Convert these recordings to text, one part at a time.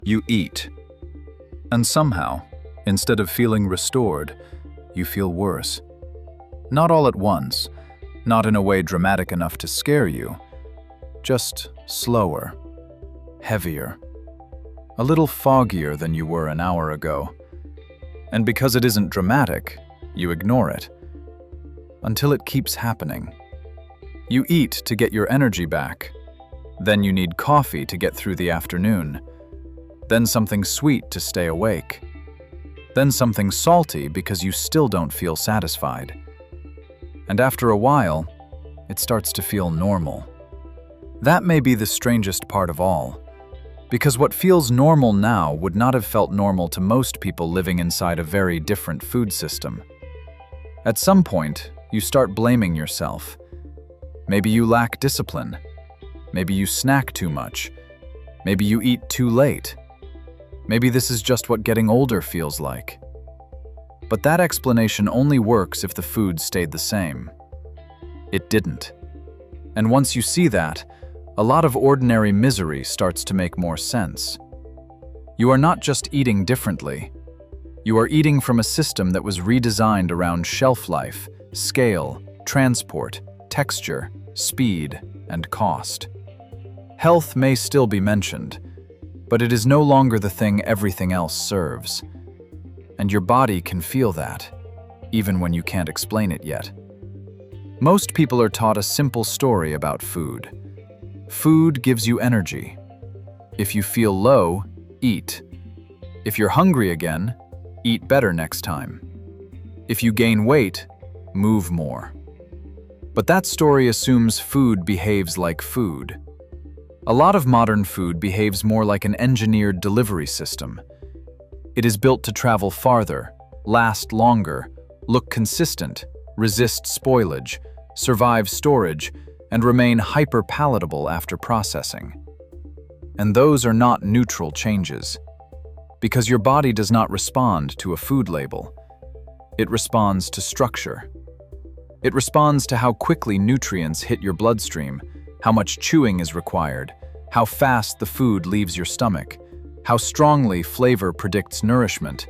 You eat. And somehow, instead of feeling restored, you feel worse. Not all at once, not in a way dramatic enough to scare you, just slower, heavier, a little foggier than you were an hour ago. And because it isn't dramatic, you ignore it. Until it keeps happening. You eat to get your energy back. Then you need coffee to get through the afternoon. Then something sweet to stay awake. Then something salty because you still don't feel satisfied. And after a while, it starts to feel normal. That may be the strangest part of all, because what feels normal now would not have felt normal to most people living inside a very different food system. At some point, you start blaming yourself. Maybe you lack discipline. Maybe you snack too much. Maybe you eat too late. Maybe this is just what getting older feels like. But that explanation only works if the food stayed the same. It didn't. And once you see that, a lot of ordinary misery starts to make more sense. You are not just eating differently. You are eating from a system that was redesigned around shelf life, scale, transport, texture, speed, and cost. Health may still be mentioned, but it is no longer the thing everything else serves. And your body can feel that, even when you can't explain it yet. Most people are taught a simple story about food. Food gives you energy. If you feel low, eat. If you're hungry again, eat better next time. If you gain weight, move more. But that story assumes food behaves like food. A lot of modern food behaves more like an engineered delivery system. It is built to travel farther, last longer, look consistent, resist spoilage, survive storage, and remain hyper-palatable after processing. And those are not neutral changes, because your body does not respond to a food label. It responds to structure. It responds to how quickly nutrients hit your bloodstream, how much chewing is required, how fast the food leaves your stomach, how strongly flavor predicts nourishment,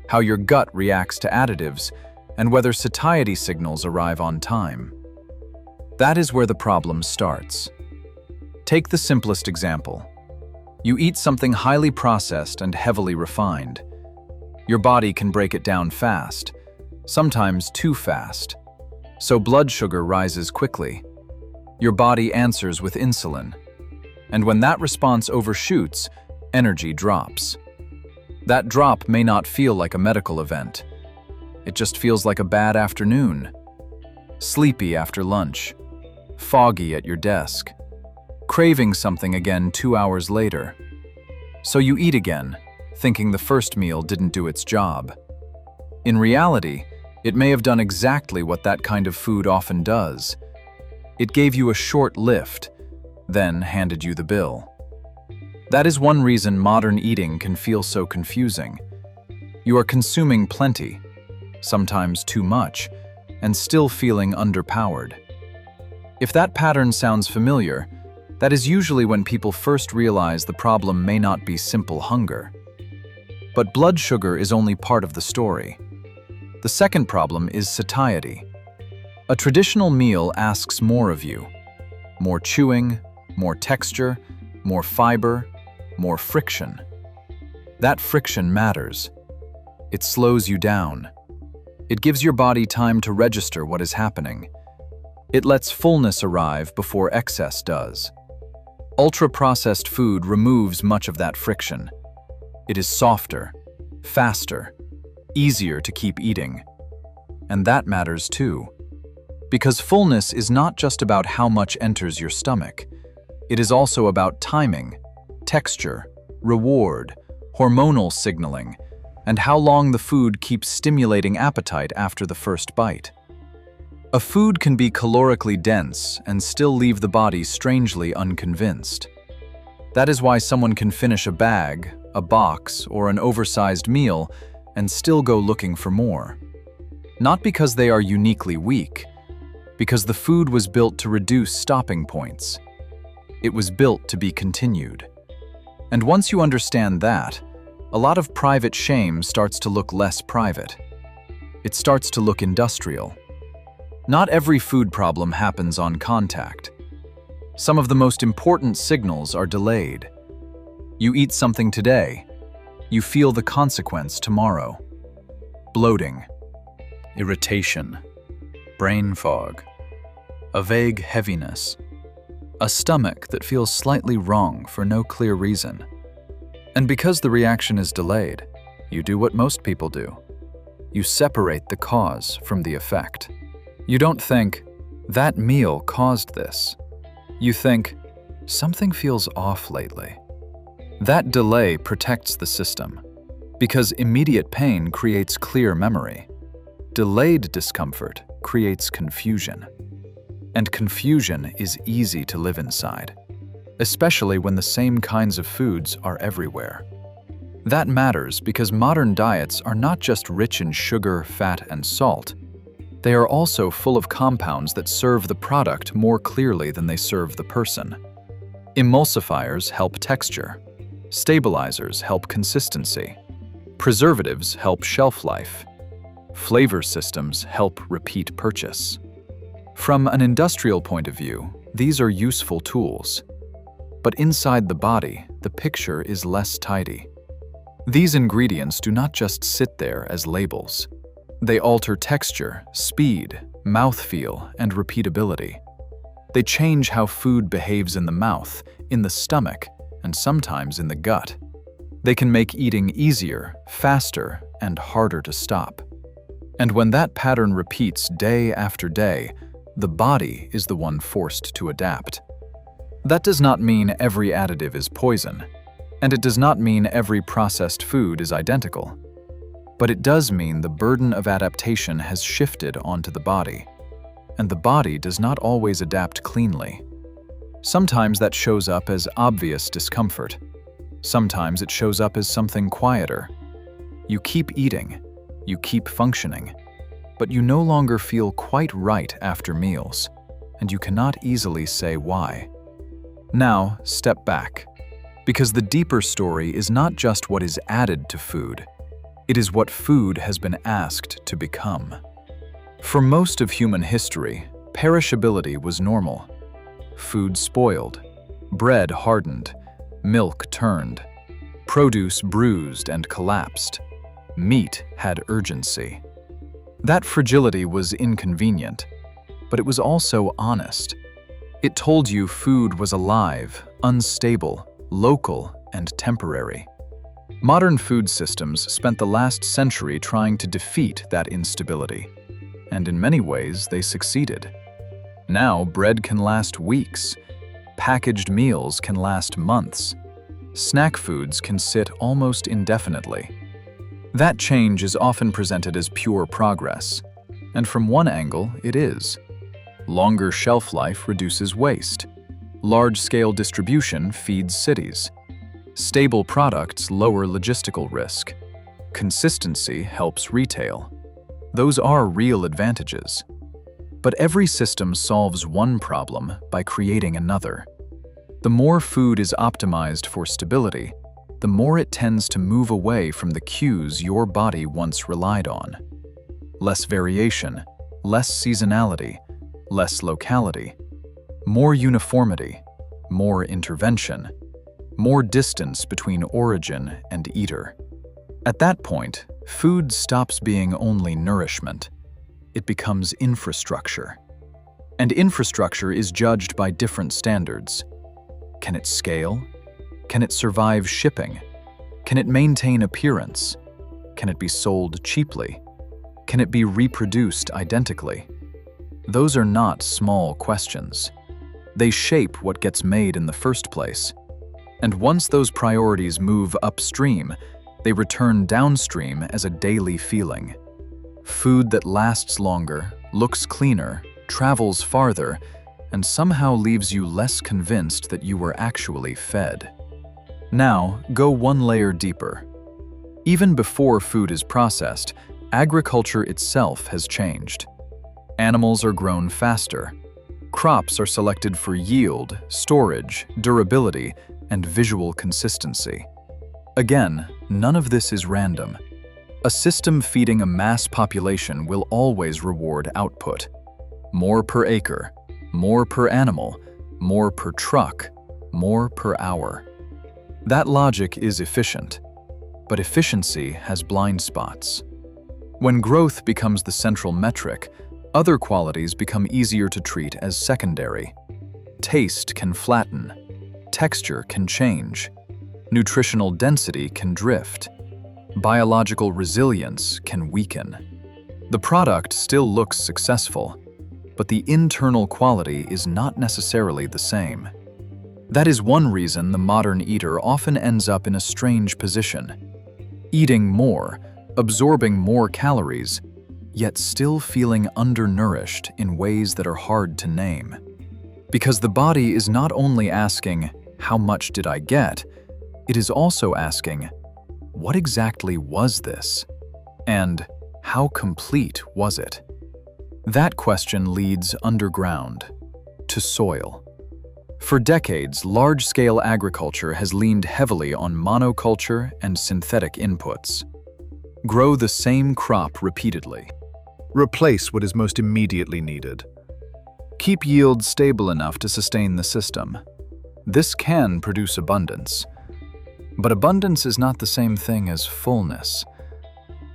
how your gut reacts to additives, and whether satiety signals arrive on time. That is where the problem starts. Take the simplest example. You eat something highly processed and heavily refined. Your body can break it down fast, sometimes too fast. So blood sugar rises quickly. Your body answers with insulin. And when that response overshoots, energy drops. That drop may not feel like a medical event. It just feels like a bad afternoon. Sleepy after lunch. Foggy at your desk. Craving something again 2 hours later. So you eat again, thinking the first meal didn't do its job. In reality, it may have done exactly what that kind of food often does. It gave you a short lift, then handed you the bill. That is one reason modern eating can feel so confusing. You are consuming plenty, sometimes too much, and still feeling underpowered. If that pattern sounds familiar, that is usually when people first realize the problem may not be simple hunger. But blood sugar is only part of the story. The second problem is satiety. A traditional meal asks more of you. More chewing, more texture, more fiber, more friction. That friction matters. It slows you down. It gives your body time to register what is happening. It lets fullness arrive before excess does. Ultra-processed food removes much of that friction. It is softer, faster, easier to keep eating. And that matters too. Because fullness is not just about how much enters your stomach. It is also about timing, texture, reward, hormonal signaling, and how long the food keeps stimulating appetite after the first bite. A food can be calorically dense and still leave the body strangely unconvinced. That is why someone can finish a bag, a box, or an oversized meal and still go looking for more. Not because they are uniquely weak, because the food was built to reduce stopping points. It was built to be continued. And once you understand that, a lot of private shame starts to look less private. It starts to look industrial. Not every food problem happens on contact. Some of the most important signals are delayed. You eat something today, you feel the consequence tomorrow. Bloating, irritation, brain fog, a vague heaviness, a stomach that feels slightly wrong for no clear reason. And because the reaction is delayed, you do what most people do. You separate the cause from the effect. You don't think, that meal caused this. You think, something feels off lately. That delay protects the system, because immediate pain creates clear memory. Delayed discomfort creates confusion. And confusion is easy to live inside, especially when the same kinds of foods are everywhere. That matters because modern diets are not just rich in sugar, fat, and salt. They are also full of compounds that serve the product more clearly than they serve the person. Emulsifiers help texture. Stabilizers help consistency. Preservatives help shelf life. Flavor systems help repeat purchase. From an industrial point of view, these are useful tools. But inside the body, the picture is less tidy. These ingredients do not just sit there as labels. They alter texture, speed, mouthfeel, and repeatability. They change how food behaves in the mouth, in the stomach, and sometimes in the gut. They can make eating easier, faster, and harder to stop. And when that pattern repeats day after day, the body is the one forced to adapt. That does not mean every additive is poison, and it does not mean every processed food is identical. But it does mean the burden of adaptation has shifted onto the body, and the body does not always adapt cleanly. Sometimes that shows up as obvious discomfort. Sometimes it shows up as something quieter. You keep eating, you keep functioning, but you no longer feel quite right after meals, and you cannot easily say why. Now, step back, because the deeper story is not just what is added to food, it is what food has been asked to become. For most of human history, perishability was normal. Food spoiled, bread hardened, milk turned, produce bruised and collapsed, meat had urgency. That fragility was inconvenient, but it was also honest. It told you food was alive, unstable, local, and temporary. Modern food systems spent the last century trying to defeat that instability, and in many ways they succeeded. Now bread can last weeks, packaged meals can last months, snack foods can sit almost indefinitely. That change is often presented as pure progress, and from one angle it is. Longer shelf life reduces waste. Large-scale distribution feeds cities. Stable products lower logistical risk. Consistency helps retail. Those are real advantages. But every system solves one problem by creating another. The more food is optimized for stability, the more it tends to move away from the cues your body once relied on. Less variation, less seasonality, less locality, more uniformity, more intervention, more distance between origin and eater. At that point, food stops being only nourishment. It becomes infrastructure. And infrastructure is judged by different standards. Can it scale? Can it survive shipping? Can it maintain appearance? Can it be sold cheaply? Can it be reproduced identically? Those are not small questions. They shape what gets made in the first place. And once those priorities move upstream, they return downstream as a daily feeling. Food that lasts longer, looks cleaner, travels farther, and somehow leaves you less convinced that you were actually fed. Now, go one layer deeper. Even before food is processed, agriculture itself has changed. Animals are grown faster. Crops are selected for yield, storage, durability, and visual consistency. Again, none of this is random. A system feeding a mass population will always reward output. More per acre, more per animal, more per truck, more per hour. That logic is efficient, but efficiency has blind spots. When growth becomes the central metric, other qualities become easier to treat as secondary. Taste can flatten, texture can change, nutritional density can drift, biological resilience can weaken. The product still looks successful, but the internal quality is not necessarily the same. That is one reason the modern eater often ends up in a strange position, eating more, absorbing more calories, yet still feeling undernourished in ways that are hard to name. Because the body is not only asking, "How much did I get?" it is also asking, "What exactly was this?" and "How complete was it?" That question leads underground, to soil. For decades, large-scale agriculture has leaned heavily on monoculture and synthetic inputs. Grow the same crop repeatedly. Replace what is most immediately needed. Keep yields stable enough to sustain the system. This can produce abundance. But abundance is not the same thing as fullness.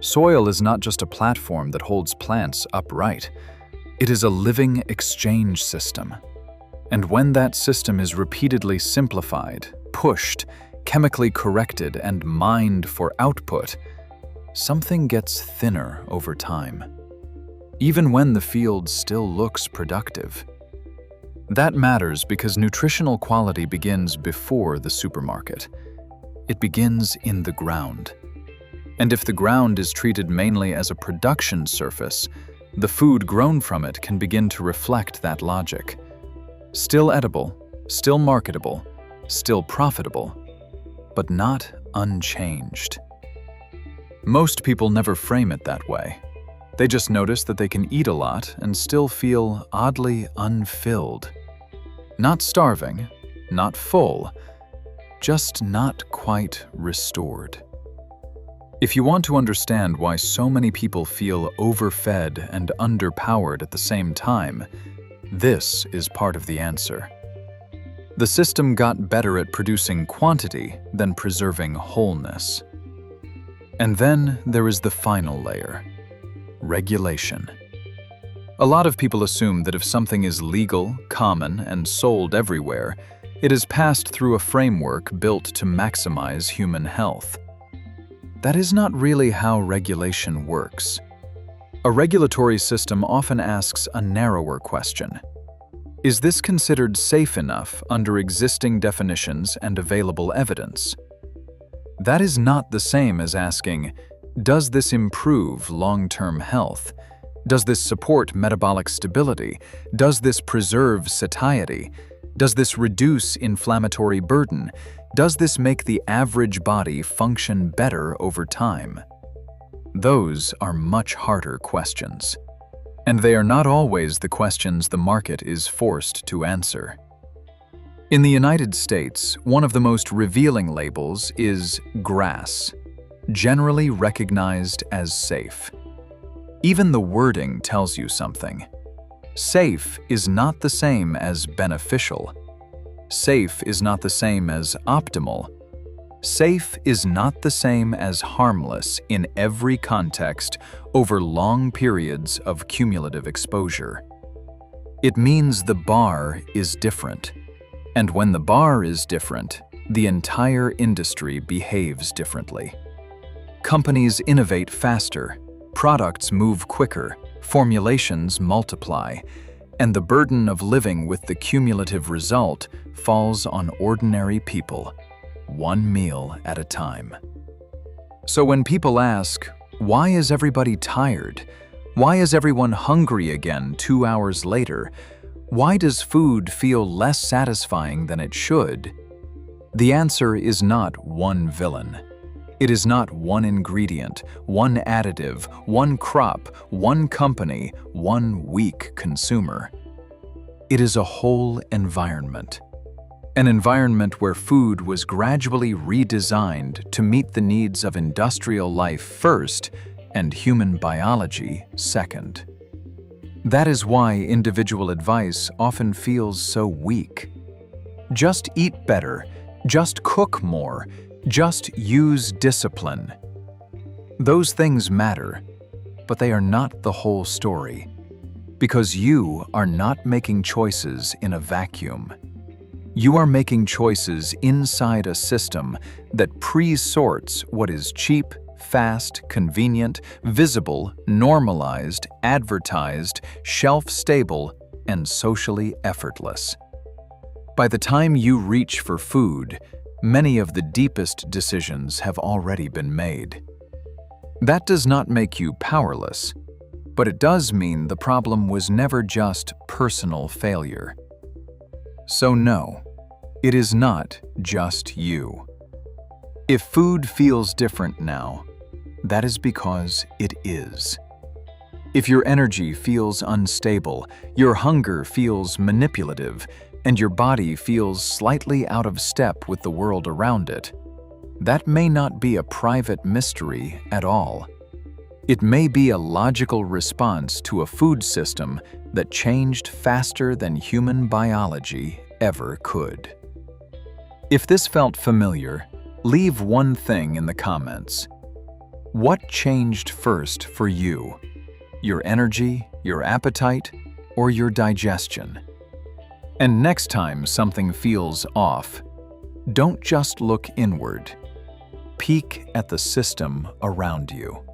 Soil is not just a platform that holds plants upright. It is a living exchange system. And when that system is repeatedly simplified, pushed, chemically corrected, and mined for output, something gets thinner over time, even when the field still looks productive. That matters because nutritional quality begins before the supermarket. It begins in the ground. And if the ground is treated mainly as a production surface, the food grown from it can begin to reflect that logic. Still edible, still marketable, still profitable, but not unchanged. Most people never frame it that way. They just notice that they can eat a lot and still feel oddly unfilled. Not starving, not full, just not quite restored. If you want to understand why so many people feel overfed and underpowered at the same time, this is part of the answer. The system got better at producing quantity than preserving wholeness. And then there is the final layer: regulation. A lot of people assume that if something is legal, common, and sold everywhere, it is passed through a framework built to maximize human health. That is not really how regulation works. A regulatory system often asks a narrower question. Is this considered safe enough under existing definitions and available evidence? That is not the same as asking, does this improve long-term health? Does this support metabolic stability? Does this preserve satiety? Does this reduce inflammatory burden? Does this make the average body function better over time? Those are much harder questions. And they are not always the questions the market is forced to answer. In the United States, one of the most revealing labels is GRAS, generally recognized as safe. Even the wording tells you something. Safe is not the same as beneficial. Safe is not the same as optimal. Safe is not the same as harmless in every context over long periods of cumulative exposure. It means the bar is different. And when the bar is different, the entire industry behaves differently. Companies innovate faster, products move quicker, formulations multiply, and the burden of living with the cumulative result falls on ordinary people, one meal at a time. So when people ask, why is everybody tired? Why is everyone hungry again 2 hours later? Why does food feel less satisfying than it should? The answer is not one villain. It is not one ingredient, one additive, one crop, one company, one weak consumer. It is a whole environment. An environment where food was gradually redesigned to meet the needs of industrial life first and human biology second. That is why individual advice often feels so weak. Just eat better, just cook more, just use discipline. Those things matter, but they are not the whole story, because you are not making choices in a vacuum. You are making choices inside a system that pre-sorts what is cheap, fast, convenient, visible, normalized, advertised, shelf-stable, and socially effortless. By the time you reach for food, many of the deepest decisions have already been made. That does not make you powerless, but it does mean the problem was never just personal failure. So no, it is not just you. If food feels different now, that is because it is. If your energy feels unstable, your hunger feels manipulative, and your body feels slightly out of step with the world around it, that may not be a private mystery at all. It may be a logical response to a food system that changed faster than human biology ever could. If this felt familiar, leave one thing in the comments. What changed first for you? Your energy, your appetite, or your digestion? And next time something feels off, don't just look inward. Peek at the system around you.